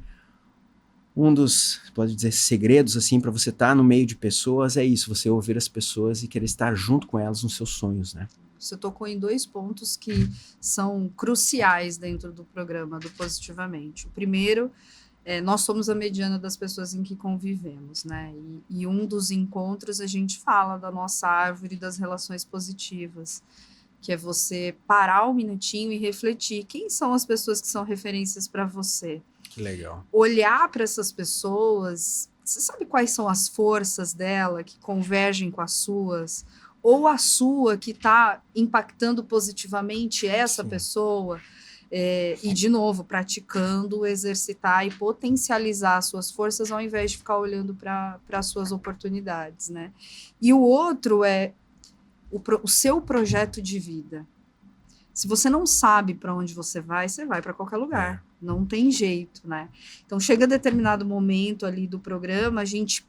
um dos, pode dizer, segredos, assim, para você estar no meio de pessoas é isso, você ouvir as pessoas e querer estar junto com elas nos seus sonhos, né? Você tocou em 2 pontos que são cruciais dentro do programa do Positivamente. O primeiro, nós somos a mediana das pessoas em que convivemos, né? E um dos encontros a gente fala da nossa árvore das relações positivas, que é você parar um minutinho e refletir quem são as pessoas que são referências para você. Que legal. Olhar para essas pessoas, você sabe quais são as forças dela que convergem com as suas? Ou a sua que está impactando positivamente essa Sim. pessoa? E, de novo, praticando, exercitar e potencializar as suas forças ao invés de ficar olhando para as suas oportunidades, né? E o outro é o seu projeto de vida. Se você não sabe para onde você vai para qualquer lugar. Não tem jeito, né? Então, chega determinado momento ali do programa, a gente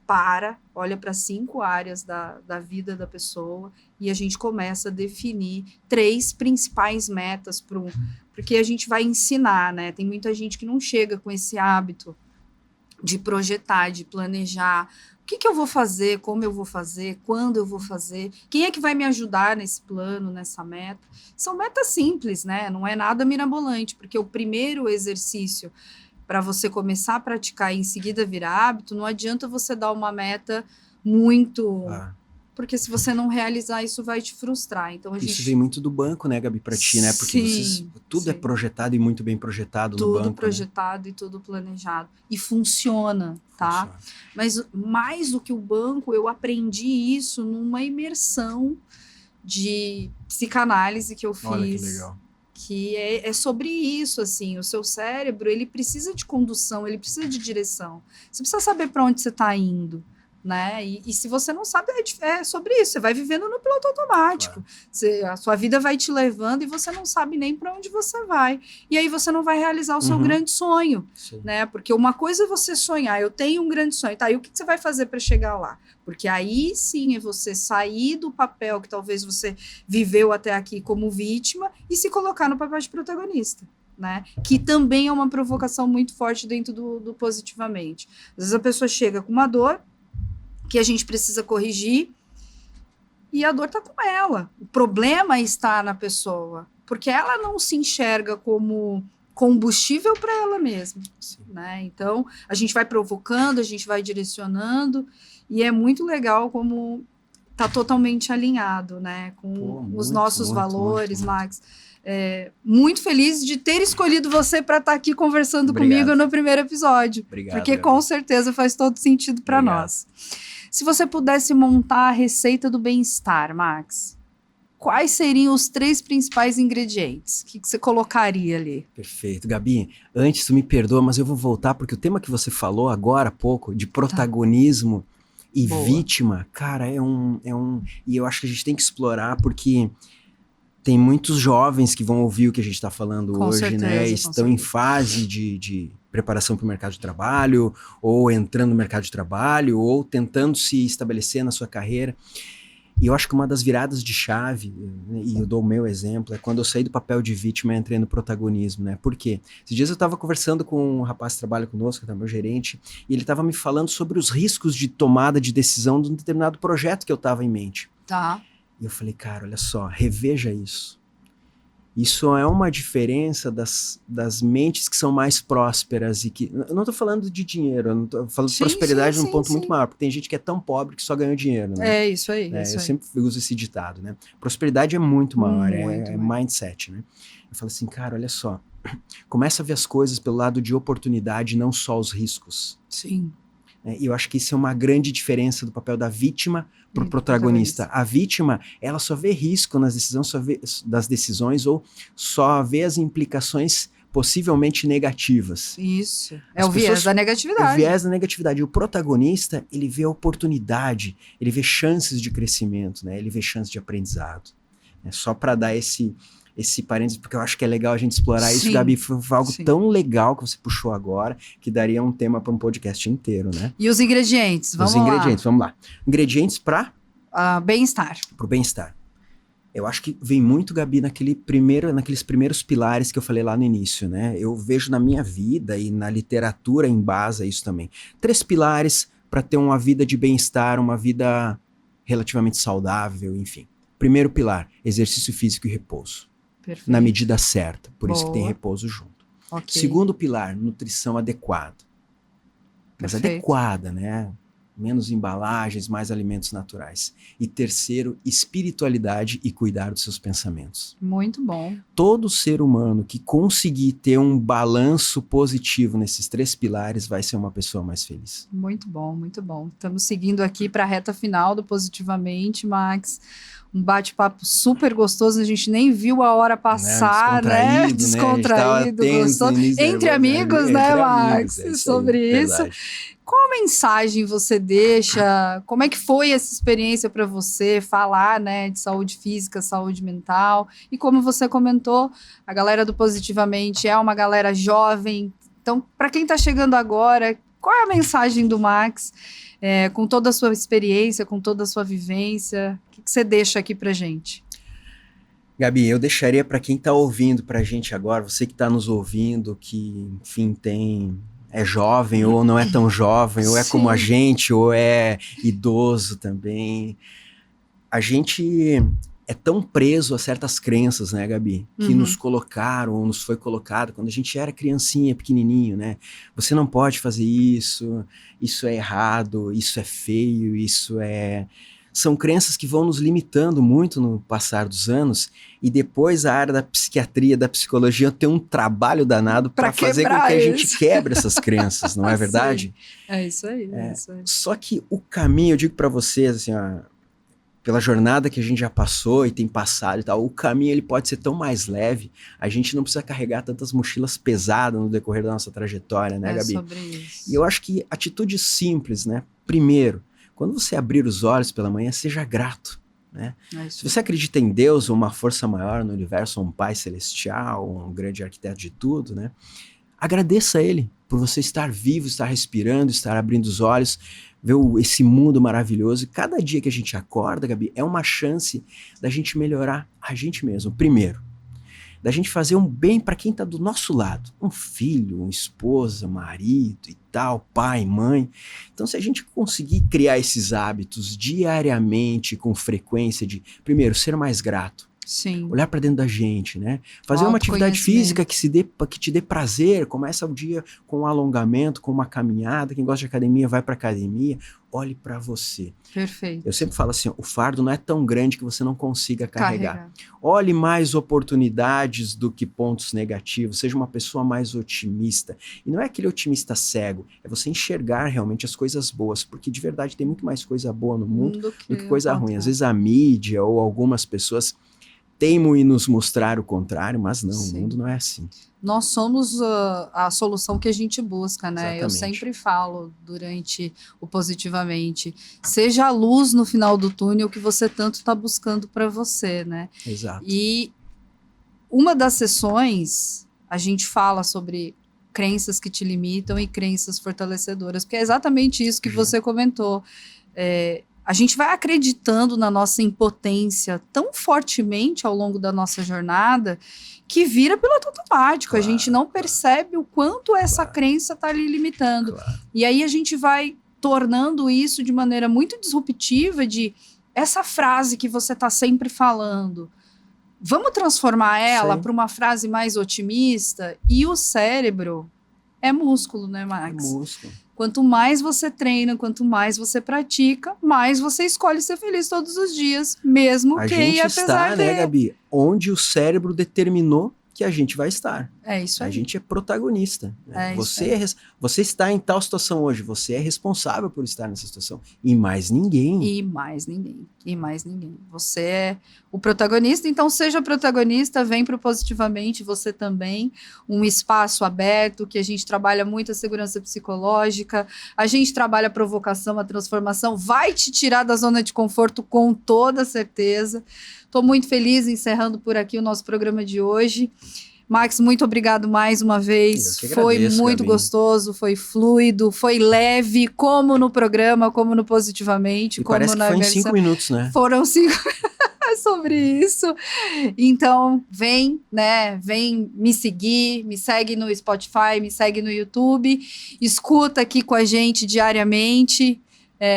olha para 5 áreas da vida da pessoa e a gente começa a definir 3 principais metas porque a gente vai ensinar, né? Tem muita gente que não chega com esse hábito de projetar, de planejar. O que eu vou fazer, como eu vou fazer, quando eu vou fazer, quem é que vai me ajudar nesse plano, nessa meta. São metas simples, né? Não é nada mirabolante, porque o primeiro exercício para você começar a praticar e em seguida virar hábito, não adianta você dar uma meta muito... Porque se você não realizar, isso vai te frustrar. Então, Isso vem muito do banco, né, Gabi, para ti, né? Porque tudo é projetado e muito bem projetado no banco. Tudo projetado, né? E tudo planejado. E funciona, tá? Mas mais do que o banco, eu aprendi isso numa imersão de psicanálise que eu fiz. Olha que legal. Que é sobre isso, assim, o seu cérebro, ele precisa de condução, ele precisa de direção. Você precisa saber para onde você está indo. Né? E se você não sabe, é sobre isso. Você vai vivendo no piloto automático. A sua vida vai te levando e você não sabe nem para onde você vai. E aí você não vai realizar o seu grande sonho. Né? Porque uma coisa é você sonhar, eu tenho um grande sonho, tá? E o que você vai fazer para chegar lá? Porque aí sim é você sair do papel que talvez você viveu até aqui como vítima e se colocar no papel de protagonista. Né? Que também é uma provocação muito forte dentro do Positivamente. Às vezes a pessoa chega com uma dor que a gente precisa corrigir e a dor está com ela. O problema está na pessoa, porque ela não se enxerga como combustível para ela mesma. Né? Então, a gente vai provocando, a gente vai direcionando, e é muito legal como está totalmente alinhado, né, com os nossos valores, Max. Muito feliz de ter escolhido você para estar aqui conversando comigo no primeiro episódio. Obrigado, porque com certeza faz todo sentido para nós. Se você pudesse montar a receita do bem-estar, Max, quais seriam os 3 principais ingredientes? O que você colocaria ali? Perfeito. Gabi, antes tu me perdoa, mas eu vou voltar porque o tema que você falou agora há pouco, de protagonismo e vítima, cara, e eu acho que a gente tem que explorar porque tem muitos jovens que vão ouvir o que a gente está falando com hoje, certeza, né? Estão em fase de preparação para o mercado de trabalho, ou entrando no mercado de trabalho, ou tentando se estabelecer na sua carreira. E eu acho que uma das viradas de chave, e eu dou o meu exemplo, é quando eu saí do papel de vítima e entrei no protagonismo, né? Por quê? Esses dias eu estava conversando com um rapaz que trabalha conosco, que é meu gerente, e ele estava me falando sobre os riscos de tomada de decisão de um determinado projeto que eu estava em mente. Tá. E eu falei, cara, olha só, reveja isso. Isso é uma diferença das mentes que são mais prósperas e que... Eu não estou falando de dinheiro, eu não estou falando de prosperidade num ponto muito maior, porque tem gente que é tão pobre que só ganha dinheiro, né? É isso aí. Eu sempre uso esse ditado, né? Prosperidade é muito maior, é mindset, né? Eu falo assim, cara, olha só, começa a ver as coisas pelo lado de oportunidade, não só os riscos. Sim. E eu acho que isso é uma grande diferença do papel da vítima para o protagonista. A vítima, ela só vê risco das decisões ou só vê as implicações possivelmente negativas. Isso. É o viés da negatividade. É o viés da negatividade. E o protagonista, ele vê a oportunidade, ele vê chances de crescimento, né? Ele vê chances de aprendizado. Só para dar esse esse parênteses, porque eu acho que é legal a gente explorar isso, Sim, Gabi. Foi algo sim. tão legal que você puxou agora, que daria um tema para um podcast inteiro, né? E os ingredientes? Vamos Os ingredientes, vamos lá. Ingredientes para lá. Bem-estar. o bem-estar. Eu acho que vem muito, Gabi, naqueles primeiros pilares que eu falei lá no início, né? Eu vejo na minha vida e na literatura embasa isso também. 3 pilares para ter uma vida de bem-estar, uma vida relativamente saudável, enfim. Primeiro pilar, exercício físico e repouso. Perfeito. Na medida certa, por isso que tem Boa. repouso junto. Ok. Segundo pilar, nutrição adequada. Mas Perfeito. adequada, né? Menos embalagens, mais alimentos naturais. E terceiro, espiritualidade e cuidar dos seus pensamentos. Muito bom. Todo ser humano que conseguir ter um balanço positivo nesses 3 pilares vai ser uma pessoa mais feliz. Muito bom, muito bom. Estamos seguindo aqui para a reta final do Positivamente, Max. Um bate-papo super gostoso, a gente nem viu a hora passar, né? Descontraído, gostoso. Entre amigos, né, Max? Sobre isso. Qual mensagem você deixa? Como é que foi essa experiência para você falar, né, de saúde física, saúde mental? E como você comentou, a galera do Positivamente é uma galera jovem. Então, para quem está chegando agora, qual é a mensagem do Max? Com toda a sua experiência, com toda a sua vivência, o que você deixa aqui pra gente? Gabi, eu deixaria para quem está ouvindo pra gente agora, você que está nos ouvindo, que, enfim, é jovem ou não é tão jovem, ou é como a gente, ou é idoso também. A gente é tão preso a certas crenças, né, Gabi? Que nos colocaram, ou nos foi colocado quando a gente era criancinha, pequenininho, né? Você não pode fazer isso, isso é errado, isso é feio, São crenças que vão nos limitando muito no passar dos anos, e depois a área da psiquiatria, da psicologia tem um trabalho danado para fazer com que a gente quebre essas crenças, não é verdade? Sim. É isso aí, é isso aí. Só que o caminho, eu digo para vocês, assim, pela jornada que a gente já passou e tem passado e tal, o caminho ele pode ser tão mais leve, a gente não precisa carregar tantas mochilas pesadas no decorrer da nossa trajetória, né, Gabi? Sobre isso. E eu acho que atitudes simples, né? Primeiro, quando você abrir os olhos pela manhã, seja grato, né? Se você acredita em Deus, ou uma força maior no universo, ou um pai celestial, ou um grande arquiteto de tudo, né? Agradeça a ele por você estar vivo, estar respirando, estar abrindo os olhos, ver esse mundo maravilhoso. E cada dia que a gente acorda, Gabi, é uma chance da gente melhorar a gente mesmo. Primeiro, da gente fazer um bem para quem está do nosso lado. Um filho, uma esposa, marido e tal, pai, mãe. Então, se a gente conseguir criar esses hábitos diariamente, com frequência de, primeiro, ser mais grato. Sim. Olhar para dentro da gente, né? Fazer uma atividade física que te dê prazer. Começa o dia com um alongamento, com uma caminhada. Quem gosta de academia, vai para academia. Olhe para você. Perfeito. Eu sempre falo assim, o fardo não é tão grande que você não consiga carregar. Olhe mais oportunidades do que pontos negativos. Seja uma pessoa mais otimista. E não é aquele otimista cego. É você enxergar realmente as coisas boas. Porque de verdade tem muito mais coisa boa no mundo do que coisa ruim. Às vezes a mídia ou algumas pessoas teimam em nos mostrar o contrário, mas não, o mundo não é assim. Nós somos a solução que a gente busca, né? Exatamente. Eu sempre falo durante o Positivamente, seja a luz no final do túnel que você tanto está buscando para você, né? Exato. E uma das sessões, a gente fala sobre crenças que te limitam e crenças fortalecedoras, porque é exatamente isso que você comentou. A gente vai acreditando na nossa impotência tão fortemente ao longo da nossa jornada que vira piloto automático. A gente não percebe o quanto essa crença está ali limitando. E aí a gente vai tornando isso de maneira muito disruptiva de essa frase que você está sempre falando. Vamos transformar ela para uma frase mais otimista? E o cérebro é músculo, né, Max? É músculo. Quanto mais você treina, quanto mais você pratica, mais você escolhe ser feliz todos os dias, mesmo a que gente apesar está, né, Gabi? Onde o cérebro determinou que a gente vai estar. É isso aí. A gente é protagonista. Né? Você está em tal situação hoje, você é responsável por estar nessa situação. E mais ninguém. E mais ninguém. E mais ninguém. Você é o protagonista, então seja protagonista, vem pro Positivamente, você também. Um espaço aberto, que a gente trabalha muito a segurança psicológica, a gente trabalha a provocação, a transformação, vai te tirar da zona de conforto com toda certeza. Estou muito feliz encerrando por aqui o nosso programa de hoje. Max, muito obrigado mais uma vez. Eu que Foi agradeço, muito Gabi. gostoso, foi fluido, foi leve, como no programa, como no Positivamente, E como parece que na foi em imersão. 5 minutos, né? Foram 5 sobre isso. Então, vem, né? Vem me seguir, me segue no Spotify, me segue no YouTube, escuta aqui com a gente diariamente,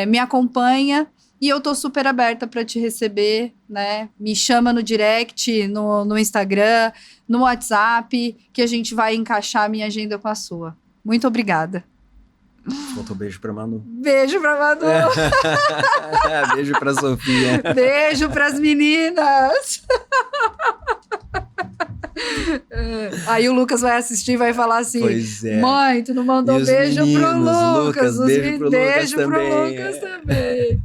me acompanha. E eu tô super aberta para te receber, né? Me chama no direct, no Instagram, no WhatsApp, que a gente vai encaixar a minha agenda com a sua. Muito obrigada. Faltou beijo pra Manu. Beijo pra Manu. Beijo pra Sofia. Beijo pras meninas. Aí o Lucas vai assistir e vai falar assim: Pois é. mãe, tu não mandou E os beijo pro meninos, Lucas. beijo pro Lucas Beijo pro também. Lucas também.